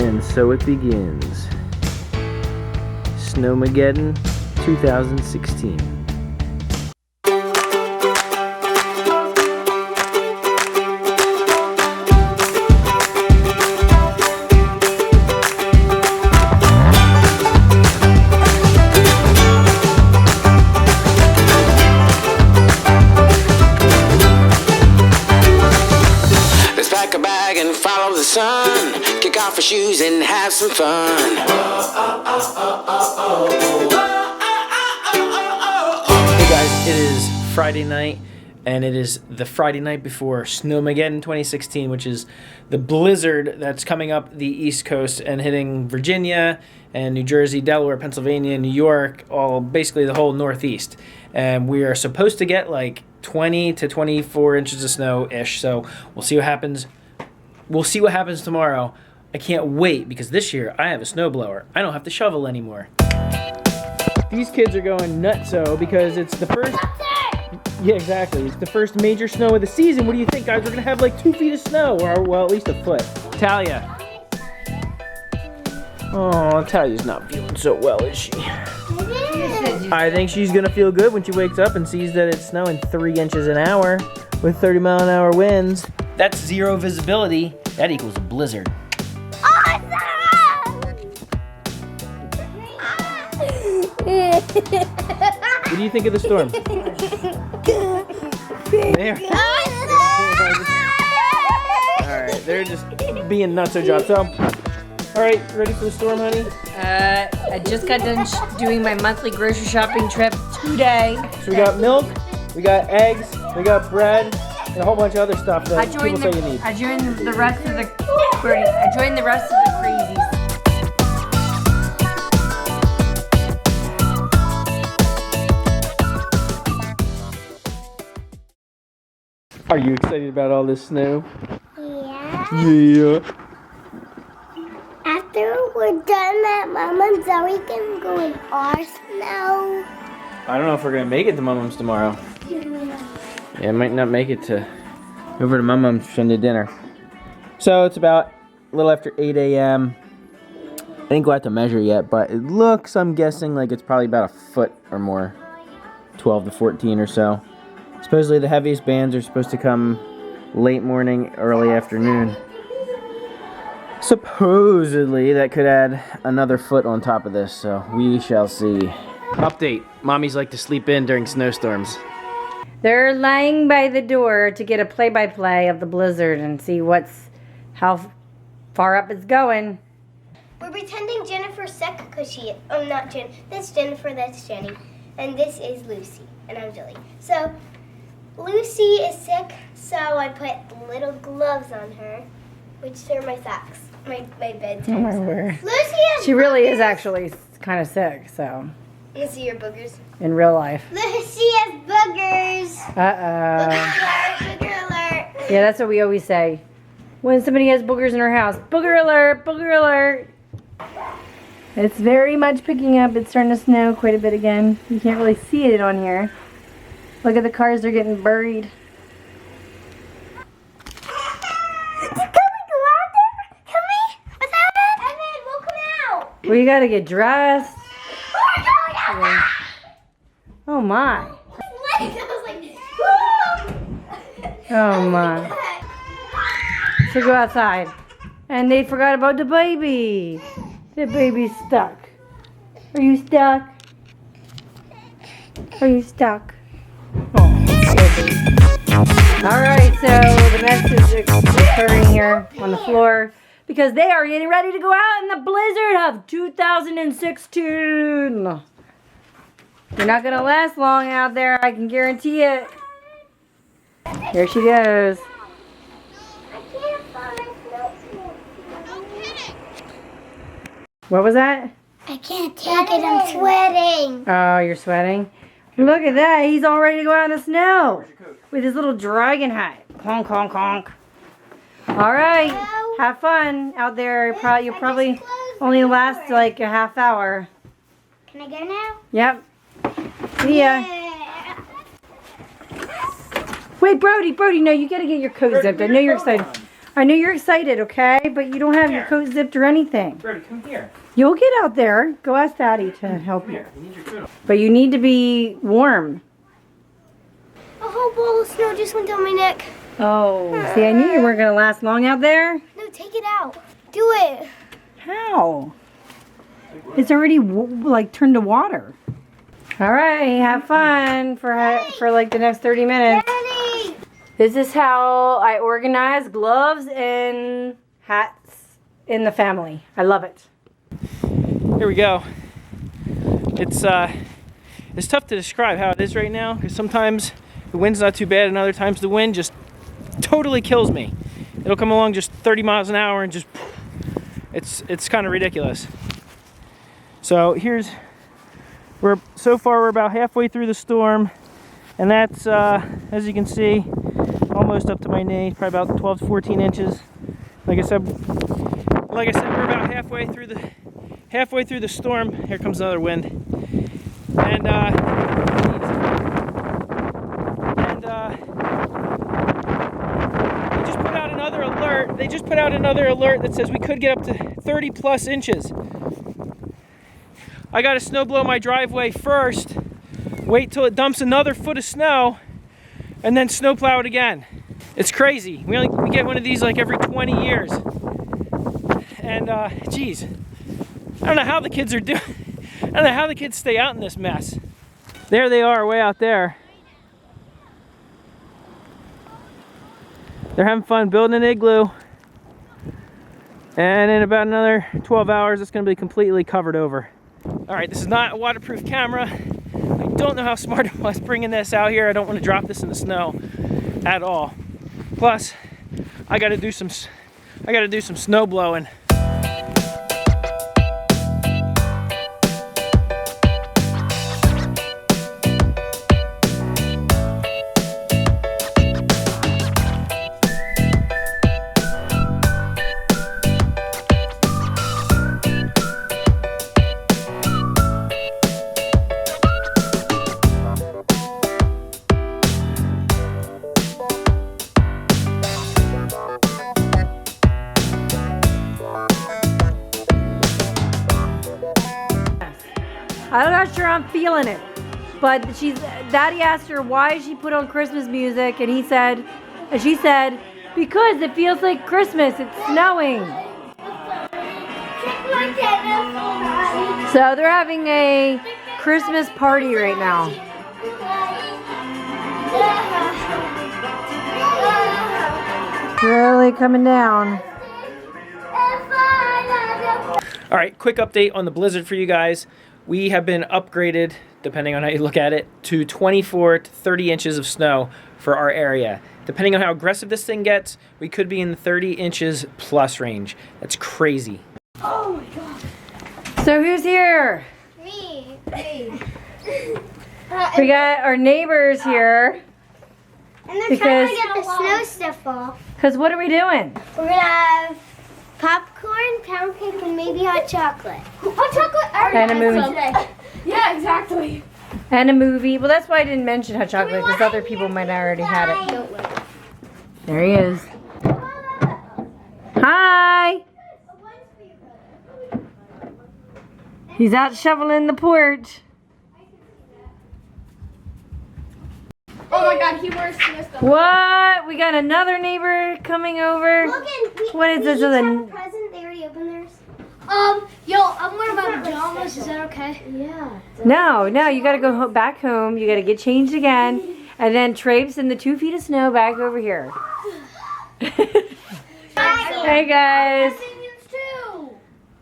And so it begins. Snowmageddon 2016. Sun, kick off your shoes and have some fun. Hey guys, it is Friday night, and it is the Friday night before Snowmageddon 2016, which is the blizzard that's coming up the East Coast and hitting Virginia and New Jersey, Delaware, Pennsylvania, New York, all basically the whole Northeast. And we are supposed to get like 20 to 24 inches of snow-ish, so we'll see what happens. We'll see what happens tomorrow. I can't wait because this year I have a snowblower. I don't have to shovel anymore. These kids are going nutso because it's the first... Yeah, exactly. It's the first major snow of the season. What do you think, guys? We're going to have like 2 feet of snow, or well, at least a foot. Talia. Oh, Talia's not feeling so well, is she? I think she's going to feel good when she wakes up and sees that it's snowing 3 inches an hour with 30-mile-an-hour winds. That's zero visibility. That equals a blizzard. Awesome! What do you think of the storm? There. Alright, they're just being nutso jobs. So, alright, ready for the storm, honey? I just got done doing my monthly grocery shopping trip today. So we got milk, we got eggs, we got bread, and a whole bunch of other stuff that people say you need. I joined the rest of the crazies. Are you excited about all this snow? Yeah. Yeah. After we're done that, Mom and Zoe can go in our snow. I don't know if we're gonna make it to Mum-Mum's tomorrow. Yeah, I might not make it to over to Mum-Mum's Sunday dinner. So it's about a little after 8 a.m. I didn't go out to measure yet, but it looks, I'm guessing, like it's probably about a foot or more. 12 to 14 or so. Supposedly the heaviest bands are supposed to come late morning, early afternoon. Supposedly that could add another foot on top of this, so we shall see. Update. Mommies like to sleep in during snowstorms. They're lying by the door to get a play-by-play of the blizzard and see how far up it's going. We're pretending Jennifer's sick because not Jen. That's Jennifer, that's Jenny. And this is Lucy, and I'm Julie. So, Lucy is sick, so I put little gloves on her, which are my socks, my bedtime Oh my socks. word. Lucy has She really boogers. is actually kind of sick, so, You see your boogers? in real life. Lucy has boogers. Uh-oh. Booger alert. Yeah, that's what we always say. When somebody has boogers in her house, booger alert, booger alert. It's very much picking up. It's starting to snow quite a bit again. You can't really see it on here. Look at the cars, they're getting buried. Well, you gotta get dressed. Oh my. Oh my. So go outside. And they forgot about the baby. The baby's stuck. Are you stuck? Are you stuck? Oh, alright, so the mess is occurring here on the floor because they are getting ready to go out in the blizzard of 2016. You're not gonna last long out there, I can guarantee it. Here she goes. What was that? I can't take it, I'm sweating. Oh, you're sweating? Look at that, he's all ready to go out in the snow with his little dragon hat. Conk, conk, conk. All right, have fun out there. You'll probably only last like a half hour. Can I go now? Yep. See ya. Wait, Brody, no, you gotta get your coat zipped. I know you're excited. I know you're excited, okay? But you don't have your coat zipped or anything. Brody, come here. You'll get out there. Go ask Daddy to help Come you. here. You need your coat on. But you need to be warm. A whole ball of snow just went down my neck. Oh, see, I knew you weren't going to last long out there. No, take it out. Do it. How? It's already like turned to water. All right, have fun for like the next 30 minutes. Daddy! This is how I organize gloves and hats in the family. I love it. Here we go. It's tough to describe how it is right now because sometimes the wind's not too bad and other times the wind just totally kills me. It'll come along just 30 miles an hour and just it's kind of ridiculous. So so far we're about halfway through the storm, and that's as you can see almost up to my knee, probably about 12 to 14 inches. Like I said, we're about halfway through the storm. Here comes another wind, and they just put out another alert. They just put out another alert that says we could get up to 30 plus inches. I gotta snow blow my driveway first, wait till it dumps another foot of snow, and then snow plow it again. It's crazy. We get one of these like every 20 years. And geez, I don't know how the kids are doing. I don't know how the kids stay out in this mess. There they are, way out there. They're having fun building an igloo. And in about another 12 hours, it's gonna be completely covered over. All right, this is not a waterproof camera. I don't know how smart it was bringing this out here. I don't want to drop this in the snow at all. Plus, I got to do some snow blowing. I'm not sure I'm feeling it, but Daddy asked her why she put on Christmas music, and she said, because it feels like Christmas, it's snowing. So they're having a Christmas party right now. Really coming down. All right, quick update on the blizzard for you guys. We have been upgraded, depending on how you look at it, to 24 to 30 inches of snow for our area. Depending on how aggressive this thing gets, we could be in the 30 inches plus range. That's crazy. Oh my god. So who's here? Me. We got our neighbors here. And they're trying to get the snow stuff off. Because what are we doing? We're gonna have popcorn, pound cake, and maybe hot chocolate. Hot chocolate? And a movie. Yeah, exactly. And a movie. Well, that's why I didn't mention hot chocolate, because other people might have already had it. There he is. Hi! He's out shoveling the porch. Oh my god, he wears snow stuff. What? We got another neighbor coming over. What is this? Present? They already opened theirs. Yo, I'm wearing my pajamas. Is that okay? Yeah. No, you gotta go back home. You gotta get changed again. And then traipse in the 2 feet of snow back over here. Hey guys. Too.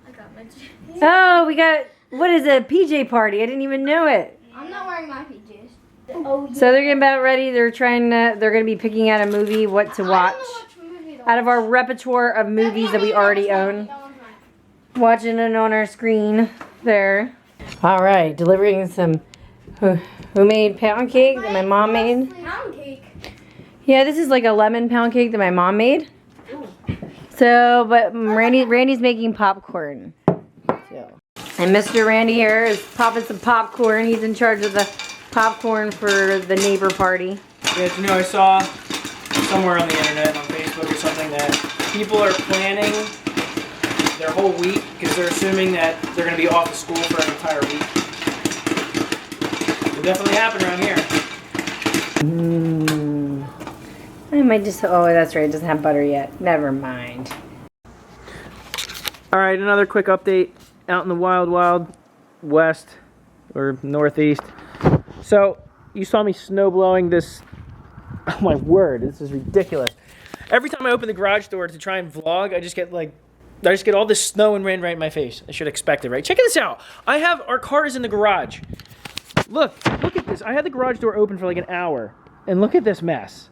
I got my. Oh, we got, what is it? A PJ party. I didn't even know it. I'm not wearing my PJs. Oh, So they're getting about ready. They're going to be picking out a movie, what to watch. Out of our repertoire of movies that we already own. Watching it on our screen there. All right, delivering some homemade pound cake that my mom made. Pound cake. Yeah, this is like a lemon pound cake that my mom made. So, but Randy's making popcorn. So. And Mr. Randy here is popping some popcorn. He's in charge of the popcorn for the neighbor party. Yeah, you know, I saw somewhere on the internet, on Facebook, Facebook or something that people are planning their whole week because they're assuming that they're going to be off of school for an entire week. It'll definitely happen around here. I might just, oh, that's right, it doesn't have butter yet. Never mind. All right, another quick update out in the wild, wild west or northeast. So you saw me snow blowing this. Oh my word, this is ridiculous. Every time I open the garage door to try and vlog, I just get all this snow and rain right in my face. I should expect it, right? Check this out. Our car is in the garage. Look at this. I had the garage door open for like an hour, and look at this mess.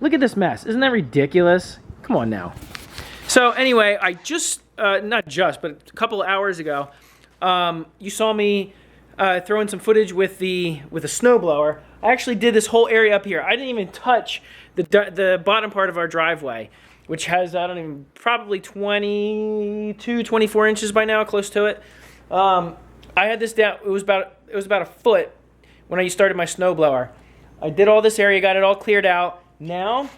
Look at this mess. Isn't that ridiculous? Come on now. So anyway, I just, not just, but a couple of hours ago, you saw me throw in some footage with a snowblower. I actually did this whole area up here. I didn't even touch the bottom part of our driveway, which has, probably 22, 24 inches by now, close to it. I had this down, it was about a foot when I started my snowblower. I did all this area, got it all cleared out. Now,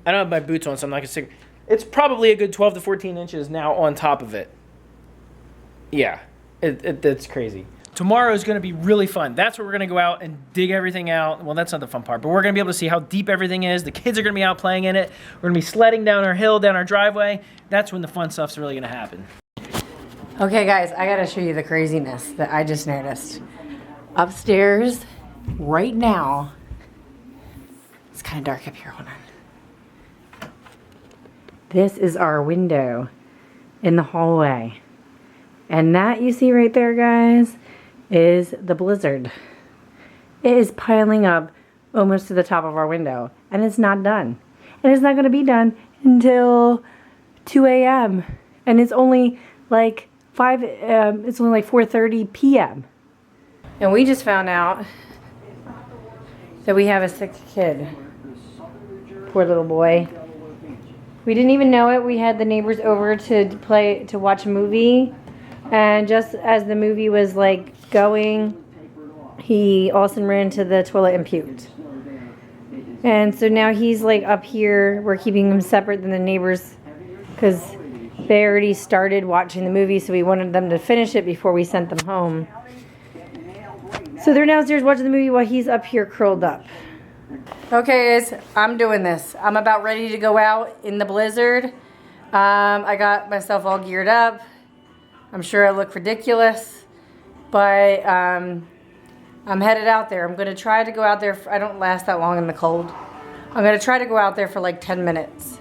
I don't have my boots on, so I'm not gonna say. It's probably a good 12 to 14 inches now on top of it. Yeah, it's crazy. Tomorrow is going to be really fun. That's where we're going to go out and dig everything out. Well, that's not the fun part, but we're going to be able to see how deep everything is. The kids are going to be out playing in it. We're going to be sledding down our hill, down our driveway. That's when the fun stuff's really going to happen. Okay, guys, I gotta show you the craziness that I just noticed. Upstairs, right now, it's kind of dark up here. Hold on. This is our window in the hallway. And that you see right there, guys, is the blizzard. It is piling up almost to the top of our window, and it's not done. And it's not going to be done until 2 a.m. And it's only like 4:30 p.m. And we just found out that we have a sick kid. Poor little boy. We didn't even know it. We had the neighbors over to watch a movie. And just as the movie was like going, Austin ran to the toilet and puked. And so now he's like up here. We're keeping him separate than the neighbors because they already started watching the movie, so we wanted them to finish it before we sent them home. So they're downstairs watching the movie while he's up here curled up. Okay, guys, I'm doing this. I'm about ready to go out in the blizzard. I got myself all geared up. I'm sure I look ridiculous, but I'm headed out there. I'm going to try to go out there. I don't last that long in the cold. I'm going to try to go out there for like 10 minutes.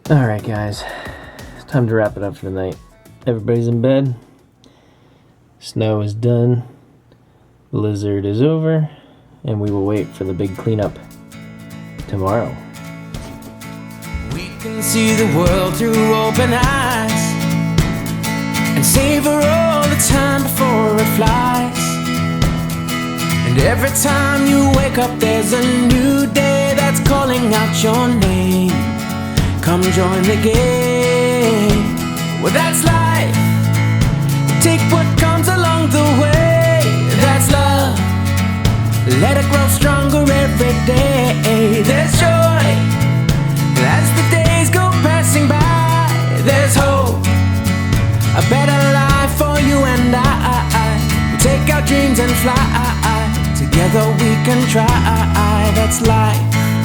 Alright guys, it's time to wrap it up for the night. Everybody's in bed. Snow is done. Blizzard is over. And we will wait for the big cleanup tomorrow. We can see the world through open eyes and savor all the time before it flies. And every time you wake up there's a new day that's calling out your name. Come join the game. Well, that's life. Take what comes along the way. That's love. Let it grow stronger every day. There's joy as the days go passing by. There's hope, a better life for dreams and fly. Together we can try. That's life.